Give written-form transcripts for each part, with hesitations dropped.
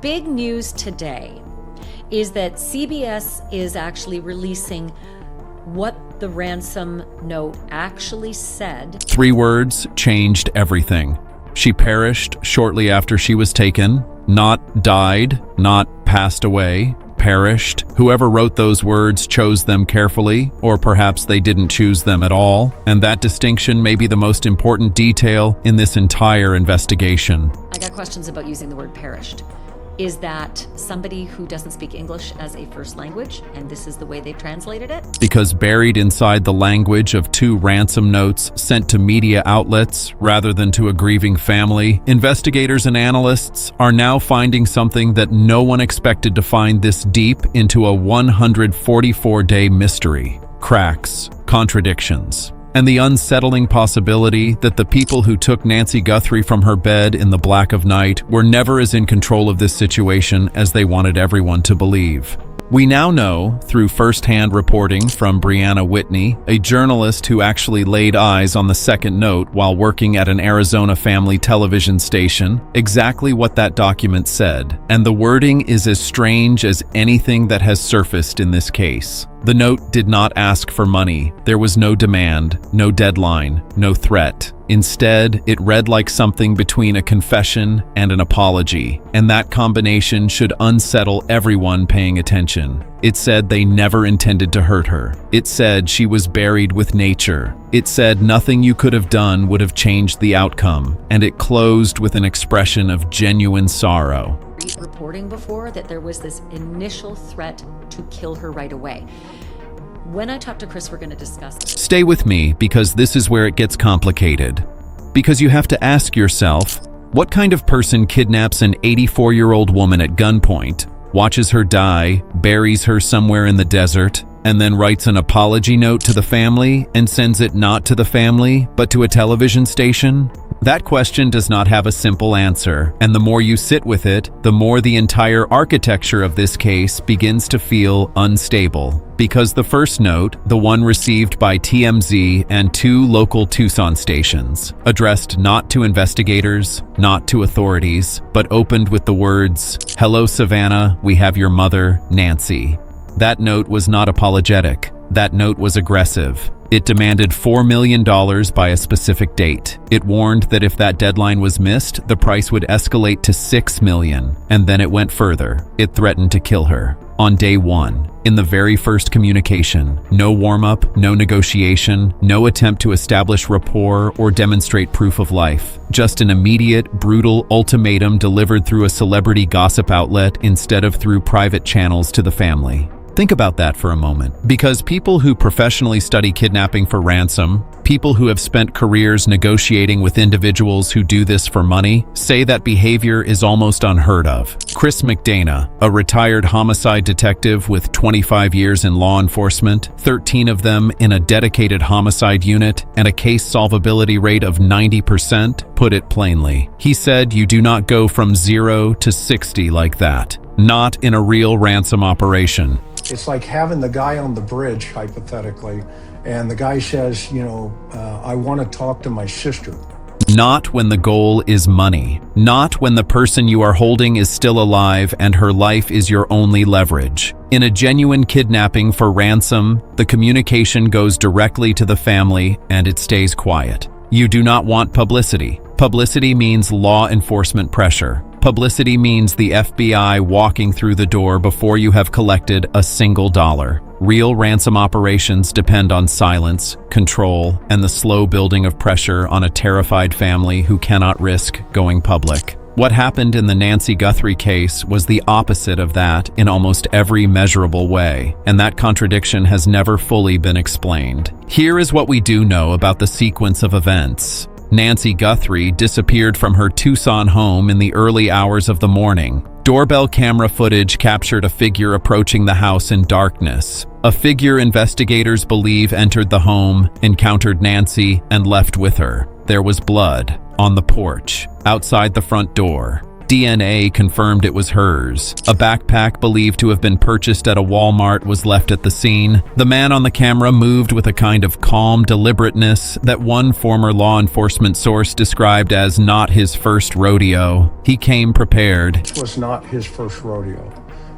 Big news today is that CBS is actually releasing what the ransom note actually said. 3 words changed everything. She perished shortly after she was taken. Not died, not passed away, perished. Whoever wrote those words chose them carefully, or perhaps they didn't choose them at all. And that distinction may be the most important detail in this entire investigation. I got questions about using the word perished. Is that somebody who doesn't speak English as a first language, and this is the way they've translated it? Because buried inside the language of 2 ransom notes sent to media outlets rather than to a grieving family, investigators and analysts are now finding something that no one expected to find this deep into a 144-day mystery. Cracks, contradictions, and the unsettling possibility that the people who took Nancy Guthrie from her bed in the black of night were never as in control of this situation as they wanted everyone to believe. We now know, through first-hand reporting from Brianna Whitney, a journalist who actually laid eyes on the second note while working at an Arizona family television station, exactly what that document said, and the wording is as strange as anything that has surfaced in this case. The note did not ask for money. There was no demand, no deadline, no threat. Instead, it read like something between a confession and an apology, and that combination should unsettle everyone paying attention. It said they never intended to hurt her. It said she was buried with nature. It said nothing you could have done would have changed the outcome, and it closed with an expression of genuine sorrow. Reporting before that there was this initial threat to kill her right away. When I talk to Chris, we're going to discuss this. Stay with me, because this is where it gets complicated. Because you have to ask yourself, what kind of person kidnaps an 84-year-old woman at gunpoint, watches her die, buries her somewhere in the desert, and then writes an apology note to the family and sends it not to the family, but to a television station? That question does not have a simple answer, and the more you sit with it, the more the entire architecture of this case begins to feel unstable. Because the first note, the one received by TMZ and 2 local Tucson stations, addressed not to investigators, not to authorities, but opened with the words, "Hello Savannah, we have your mother, Nancy." That note was not apologetic. That note was aggressive. It demanded $4 million by a specific date. It warned that if that deadline was missed, the price would escalate to $6 million, and then it went further. It threatened to kill her. On day 1, in the very first communication, no warm-up, no negotiation, no attempt to establish rapport or demonstrate proof of life. Just an immediate, brutal ultimatum delivered through a celebrity gossip outlet instead of through private channels to the family. Think about that for a moment, because people who professionally study kidnapping for ransom, people who have spent careers negotiating with individuals who do this for money, say that behavior is almost unheard of. Chris McDana, a retired homicide detective with 25 years in law enforcement, 13 of them in a dedicated homicide unit, and a case solvability rate of 90%, put it plainly. He said you do not go from 0 to 60 like that. Not in a real ransom operation. It's like having the guy on the bridge, hypothetically, and the guy says, I want to talk to my sister. Not when the goal is money. Not when the person you are holding is still alive and her life is your only leverage. In a genuine kidnapping for ransom, the communication goes directly to the family and it stays quiet. You do not want publicity. Publicity means law enforcement pressure. Publicity means the FBI walking through the door before you have collected a single dollar. Real ransom operations depend on silence, control, and the slow building of pressure on a terrified family who cannot risk going public. What happened in the Nancy Guthrie case was the opposite of that in almost every measurable way, and that contradiction has never fully been explained. Here is what we do know about the sequence of events. Nancy Guthrie disappeared from her Tucson home in the early hours of the morning. Doorbell camera footage captured a figure approaching the house in darkness. A figure investigators believe entered the home, encountered Nancy, and left with her. There was blood on the porch, outside the front door. DNA confirmed it was hers. A backpack believed to have been purchased at a Walmart was left at the scene. The man on the camera moved with a kind of calm deliberateness that one former law enforcement source described as not his first rodeo. He came prepared. This was not his first rodeo.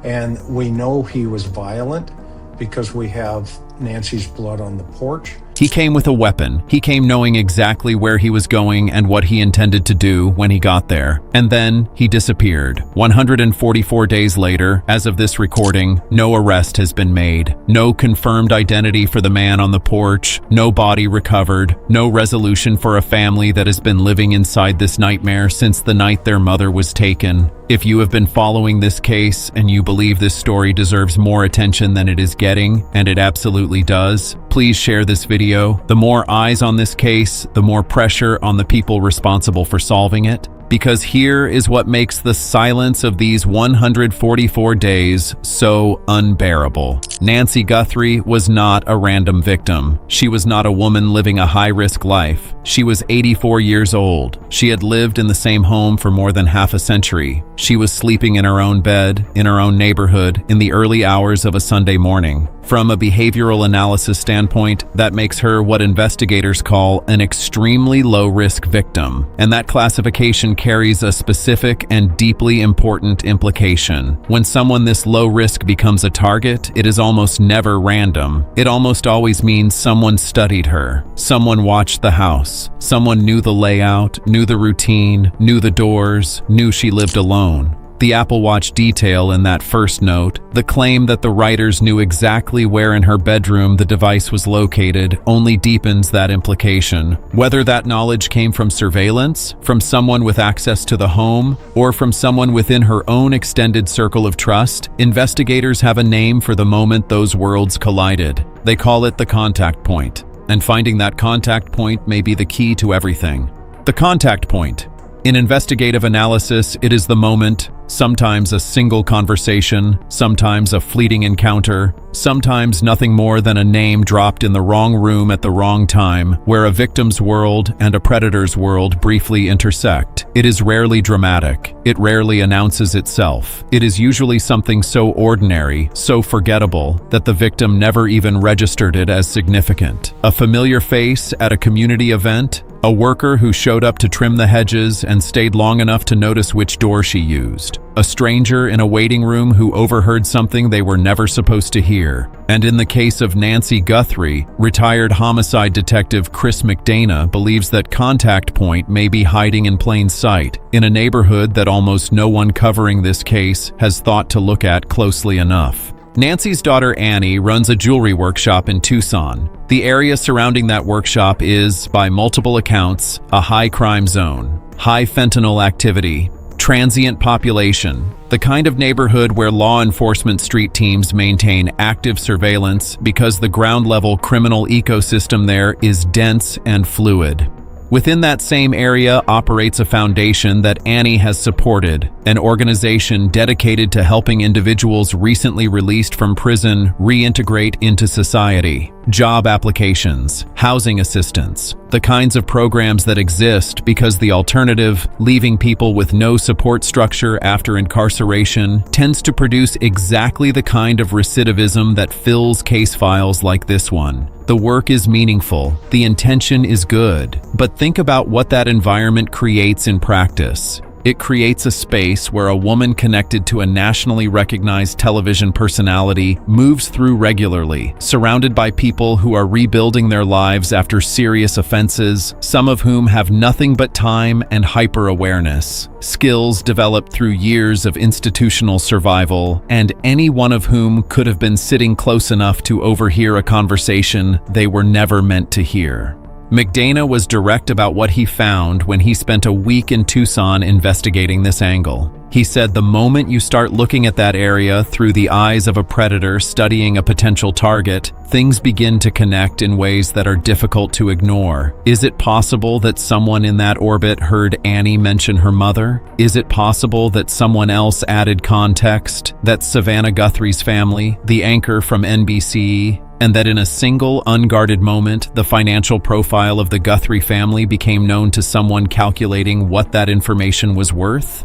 And we know he was violent because we have Nancy's blood on the porch. He came with a weapon. He came knowing exactly where he was going and what he intended to do when he got there. And then he disappeared. 144 days later, as of this recording, no arrest has been made. No confirmed identity for the man on the porch. No body recovered. No resolution for a family that has been living inside this nightmare since the night their mother was taken. If you have been following this case and you believe this story deserves more attention than it is getting, and it absolutely does, please share this video. The more eyes on this case, the more pressure on the people responsible for solving it. Because here is what makes the silence of these 144 days so unbearable. Nancy Guthrie was not a random victim. She was not a woman living a high-risk life. She was 84 years old. She had lived in the same home for more than half a century. She was sleeping in her own bed, in her own neighborhood, in the early hours of a Sunday morning. From a behavioral analysis standpoint, that makes her what investigators call an extremely low-risk victim. And that classification carries a specific and deeply important implication. When someone this low risk becomes a target, it is almost never random. It almost always means someone studied her, someone watched the house, someone knew the layout, knew the routine, knew the doors, knew she lived alone. The Apple Watch detail in that first note, the claim that the writers knew exactly where in her bedroom the device was located, only deepens that implication. Whether that knowledge came from surveillance, from someone with access to the home, or from someone within her own extended circle of trust, investigators have a name for the moment those worlds collided. They call it the contact point. And finding that contact point may be the key to everything. The contact point. In investigative analysis, it is the moment, sometimes a single conversation, sometimes a fleeting encounter, sometimes nothing more than a name dropped in the wrong room at the wrong time, where a victim's world and a predator's world briefly intersect. It is rarely dramatic. It rarely announces itself. It is usually something so ordinary, so forgettable, that the victim never even registered it as significant. A familiar face at a community event, a worker who showed up to trim the hedges and stayed long enough to notice which door she used. A stranger in a waiting room who overheard something they were never supposed to hear. And in the case of Nancy Guthrie, retired homicide detective Chris McDana believes that contact point may be hiding in plain sight, in a neighborhood that almost no one covering this case has thought to look at closely enough. Nancy's daughter Annie runs a jewelry workshop in Tucson. The area surrounding that workshop is, by multiple accounts, a high crime zone, high fentanyl activity, transient population, the kind of neighborhood where law enforcement street teams maintain active surveillance because the ground-level criminal ecosystem there is dense and fluid. Within that same area operates a foundation that Annie has supported, an organization dedicated to helping individuals recently released from prison reintegrate into society. Job applications, housing assistance, the kinds of programs that exist because the alternative, leaving people with no support structure after incarceration, tends to produce exactly the kind of recidivism that fills case files like this one. The work is meaningful, the intention is good, but think about what that environment creates in practice. It creates a space where a woman connected to a nationally recognized television personality moves through regularly, surrounded by people who are rebuilding their lives after serious offenses, some of whom have nothing but time and hyper-awareness, skills developed through years of institutional survival, and any one of whom could have been sitting close enough to overhear a conversation they were never meant to hear. McDana was direct about what he found when he spent a week in Tucson investigating this angle. He said the moment you start looking at that area through the eyes of a predator studying a potential target, things begin to connect in ways that are difficult to ignore. Is it possible that someone in that orbit heard Annie mention her mother? Is it possible that someone else added context, that Savannah Guthrie's family, the anchor from NBC, and that in a single, unguarded moment, the financial profile of the Guthrie family became known to someone calculating what that information was worth?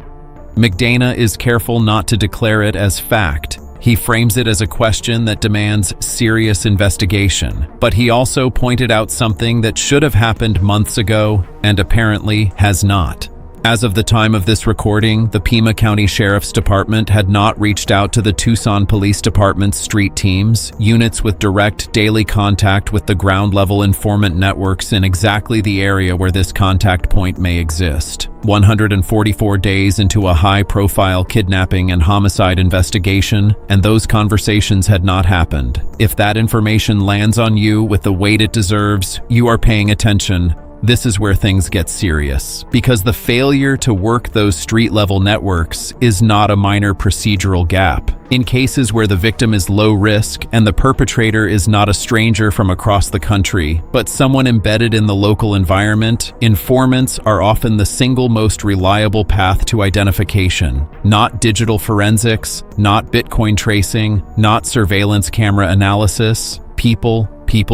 McDana is careful not to declare it as fact. He frames it as a question that demands serious investigation, but he also pointed out something that should have happened months ago and apparently has not. As of the time of this recording, the Pima County Sheriff's Department had not reached out to the Tucson Police Department's street teams, units with direct daily contact with the ground-level informant networks in exactly the area where this contact point may exist. 144 days into a high-profile kidnapping and homicide investigation, and those conversations had not happened. If that information lands on you with the weight it deserves, you are paying attention. This is where things get serious, because the failure to work those street-level networks is not a minor procedural gap. In cases where the victim is low risk and the perpetrator is not a stranger from across the country, but someone embedded in the local environment, informants are often the single most reliable path to identification. Not digital forensics, not Bitcoin tracing, not surveillance camera analysis. People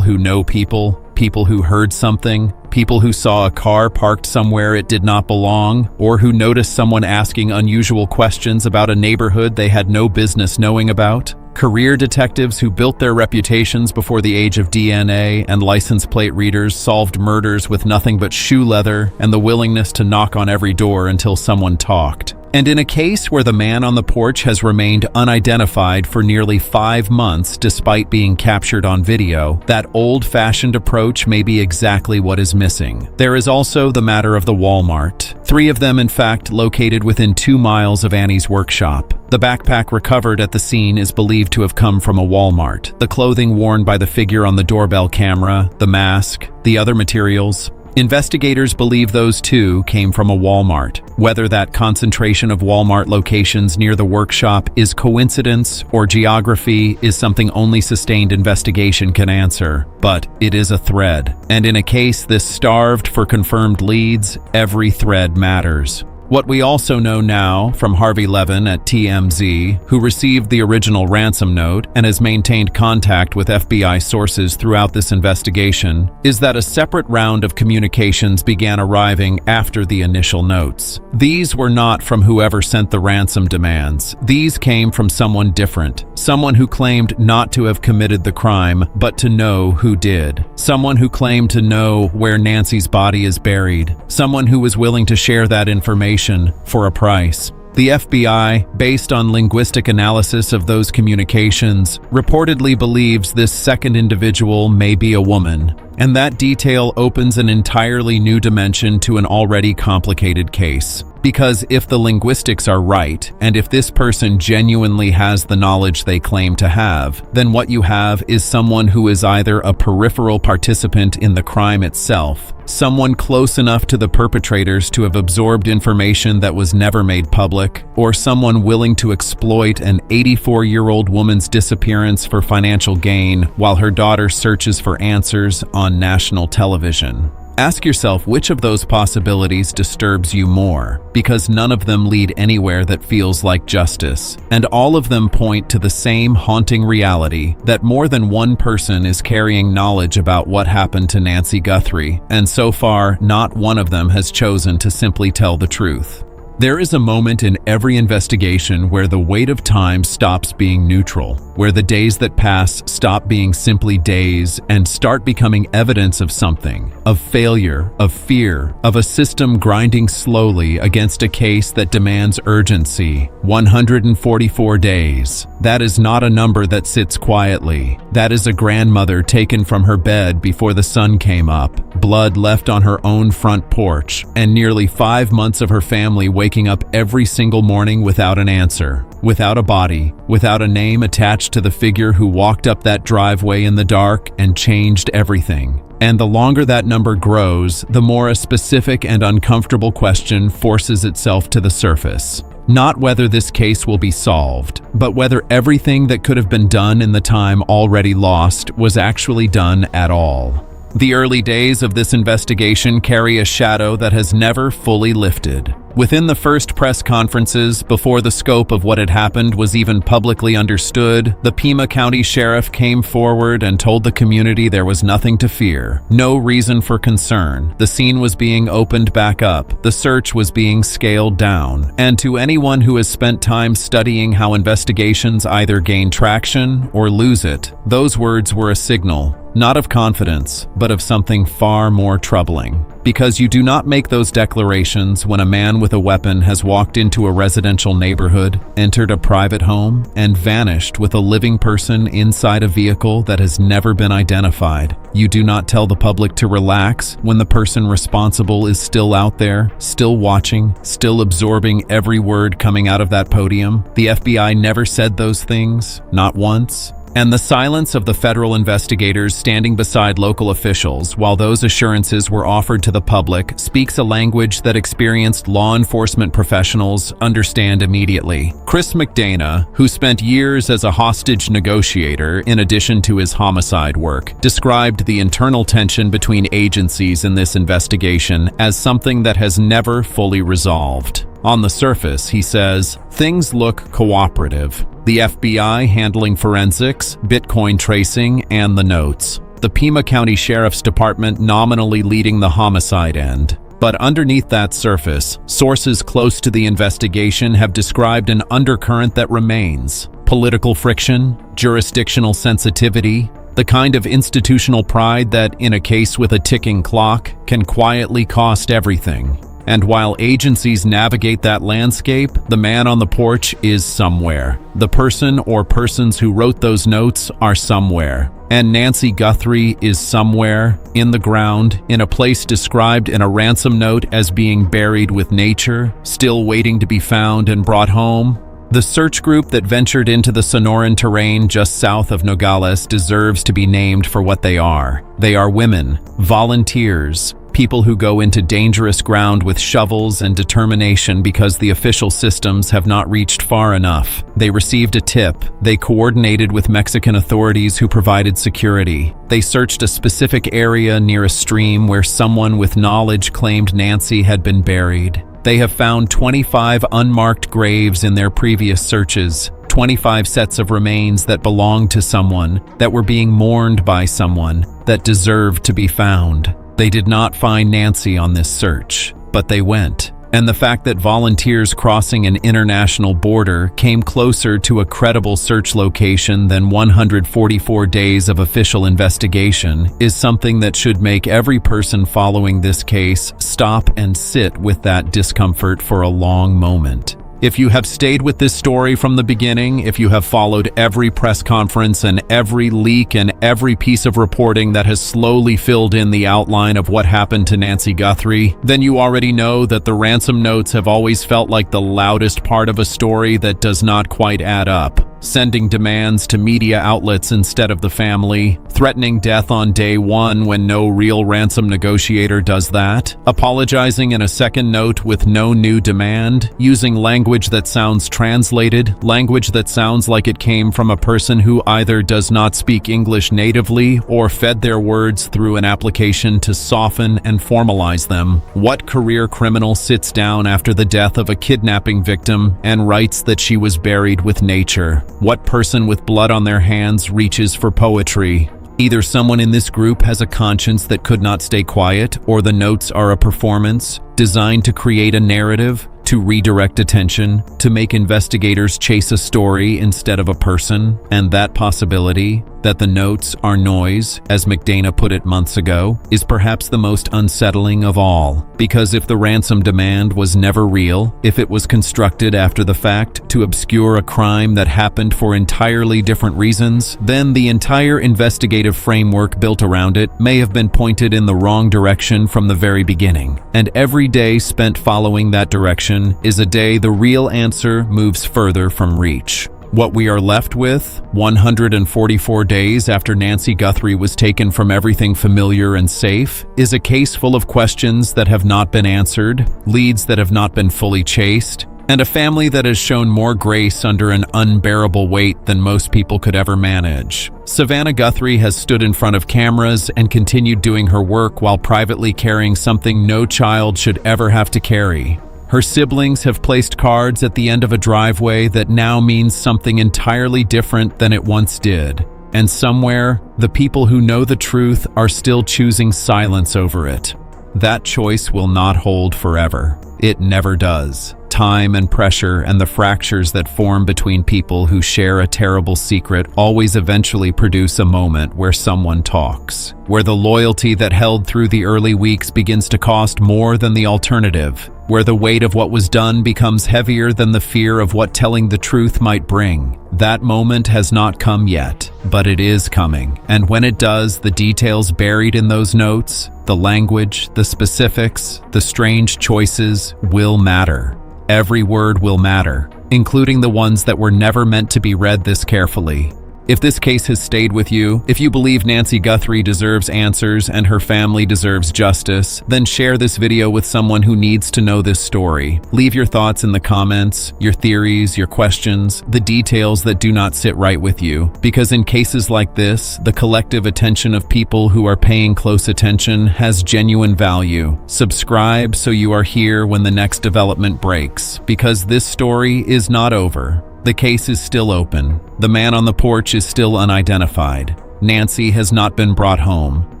who know people who heard something, people who saw a car parked somewhere it did not belong, or who noticed someone asking unusual questions about a neighborhood they had no business knowing about. Career detectives who built their reputations before the age of DNA and license plate readers solved murders with nothing but shoe leather and the willingness to knock on every door until someone talked. And in a case where the man on the porch has remained unidentified for nearly 5 months despite being captured on video, that old-fashioned approach may be exactly what is missing. There is also the matter of the Walmart. 3 of them, in fact, located within 2 miles of Annie's workshop. The backpack recovered at the scene is believed to have come from a Walmart. The clothing worn by the figure on the doorbell camera, the mask, the other materials. Investigators believe those 2 came from a Walmart. Whether that concentration of Walmart locations near the workshop is coincidence or geography is something only sustained investigation can answer. But it is a thread. And in a case this starved for confirmed leads, every thread matters. What we also know now from Harvey Levin at TMZ, who received the original ransom note and has maintained contact with FBI sources throughout this investigation, is that a separate round of communications began arriving after the initial notes. These were not from whoever sent the ransom demands. These came from someone different, someone who claimed not to have committed the crime, but to know who did. Someone who claimed to know where Nancy's body is buried. Someone who was willing to share that information for a price. The FBI, based on linguistic analysis of those communications, reportedly believes this second individual may be a woman, and that detail opens an entirely new dimension to an already complicated case. Because if the linguistics are right, and if this person genuinely has the knowledge they claim to have, then what you have is someone who is either a peripheral participant in the crime itself, someone close enough to the perpetrators to have absorbed information that was never made public, or someone willing to exploit an 84-year-old woman's disappearance for financial gain while her daughter searches for answers on national television. Ask yourself which of those possibilities disturbs you more, because none of them lead anywhere that feels like justice, and all of them point to the same haunting reality that more than one person is carrying knowledge about what happened to Nancy Guthrie, and so far, not one of them has chosen to simply tell the truth. There is a moment in every investigation where the weight of time stops being neutral, where the days that pass stop being simply days and start becoming evidence of something, of failure, of fear, of a system grinding slowly against a case that demands urgency. 144 days. That is not a number that sits quietly. That is a grandmother taken from her bed before the sun came up, blood left on her own front porch, and nearly 5 months of her family waking up every single morning without an answer, without a body, without a name attached to the figure who walked up that driveway in the dark and changed everything. And the longer that number grows, the more a specific and uncomfortable question forces itself to the surface. Not whether this case will be solved, but whether everything that could have been done in the time already lost was actually done at all. The early days of this investigation carry a shadow that has never fully lifted. Within the first press conferences, before the scope of what had happened was even publicly understood, the Pima County Sheriff came forward and told the community there was nothing to fear, no reason for concern. The scene was being opened back up, the search was being scaled down, and to anyone who has spent time studying how investigations either gain traction or lose it, those words were a signal, not of confidence, but of something far more troubling. Because you do not make those declarations when a man with a weapon has walked into a residential neighborhood, entered a private home, and vanished with a living person inside a vehicle that has never been identified. You do not tell the public to relax when the person responsible is still out there, still watching, still absorbing every word coming out of that podium. The FBI never said those things, not once. And the silence of the federal investigators standing beside local officials while those assurances were offered to the public speaks a language that experienced law enforcement professionals understand immediately. Chris McDana, who spent years as a hostage negotiator in addition to his homicide work, described the internal tension between agencies in this investigation as something that has never fully resolved. On the surface, he says, things look cooperative. The FBI handling forensics, Bitcoin tracing, and the notes. The Pima County Sheriff's Department nominally leading the homicide end. But underneath that surface, sources close to the investigation have described an undercurrent that remains. Political friction, jurisdictional sensitivity, the kind of institutional pride that, in a case with a ticking clock, can quietly cost everything. And while agencies navigate that landscape, the man on the porch is somewhere. The person or persons who wrote those notes are somewhere. And Nancy Guthrie is somewhere, in the ground, in a place described in a ransom note as being buried with nature, still waiting to be found and brought home. The search group that ventured into the Sonoran terrain just south of Nogales deserves to be named for what they are. They are women, volunteers, people who go into dangerous ground with shovels and determination because the official systems have not reached far enough. They received a tip. They coordinated with Mexican authorities who provided security. They searched a specific area near a stream where someone with knowledge claimed Nancy had been buried. They have found 25 unmarked graves in their previous searches, 25 sets of remains that belonged to someone, that were being mourned by someone, that deserved to be found. They did not find Nancy on this search, but they went. And the fact that volunteers crossing an international border came closer to a credible search location than 144 days of official investigation is something that should make every person following this case stop and sit with that discomfort for a long moment. If you have stayed with this story from the beginning, if you have followed every press conference and every leak and every piece of reporting that has slowly filled in the outline of what happened to Nancy Guthrie, then you already know that the ransom notes have always felt like the loudest part of a story that does not quite add up. Sending demands to media outlets instead of the family, threatening death on day one when no real ransom negotiator does that, apologizing in a second note with no new demand, using language that sounds translated, language that sounds like it came from a person who either does not speak English natively or fed their words through an application to soften and formalize them. What career criminal sits down after the death of a kidnapping victim and writes that she was buried with nature? What person with blood on their hands reaches for poetry? Either someone in this group has a conscience that could not stay quiet, or the notes are a performance designed to create a narrative, to redirect attention, to make investigators chase a story instead of a person. And that possibility, that the notes are noise, as McDana put it months ago, is perhaps the most unsettling of all. Because if the ransom demand was never real, if it was constructed after the fact to obscure a crime that happened for entirely different reasons, then the entire investigative framework built around it may have been pointed in the wrong direction from the very beginning. And every day spent following that direction is a day the real answer moves further from reach. What we are left with, 144 days after Nancy Guthrie was taken from everything familiar and safe, is a case full of questions that have not been answered, leads that have not been fully chased, and a family that has shown more grace under an unbearable weight than most people could ever manage. Savannah Guthrie has stood in front of cameras and continued doing her work while privately carrying something no child should ever have to carry. Her siblings have placed cards at the end of a driveway that now means something entirely different than it once did. And somewhere, the people who know the truth are still choosing silence over it. That choice will not hold forever. It never does. Time and pressure and the fractures that form between people who share a terrible secret always eventually produce a moment where someone talks, where the loyalty that held through the early weeks begins to cost more than the alternative, where the weight of what was done becomes heavier than the fear of what telling the truth might bring. That moment has not come yet, but it is coming. And when it does, the details buried in those notes, the language, the specifics, the strange choices will matter. Every word will matter, including the ones that were never meant to be read this carefully. If this case has stayed with you, if you believe Nancy Guthrie deserves answers and her family deserves justice, then share this video with someone who needs to know this story. Leave your thoughts in the comments, your theories, your questions, the details that do not sit right with you. Because in cases like this, the collective attention of people who are paying close attention has genuine value. Subscribe so you are here when the next development breaks, because this story is not over. The case is still open. The man on the porch is still unidentified. Nancy has not been brought home.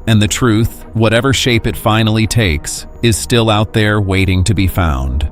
And the truth, whatever shape it finally takes, is still out there waiting to be found.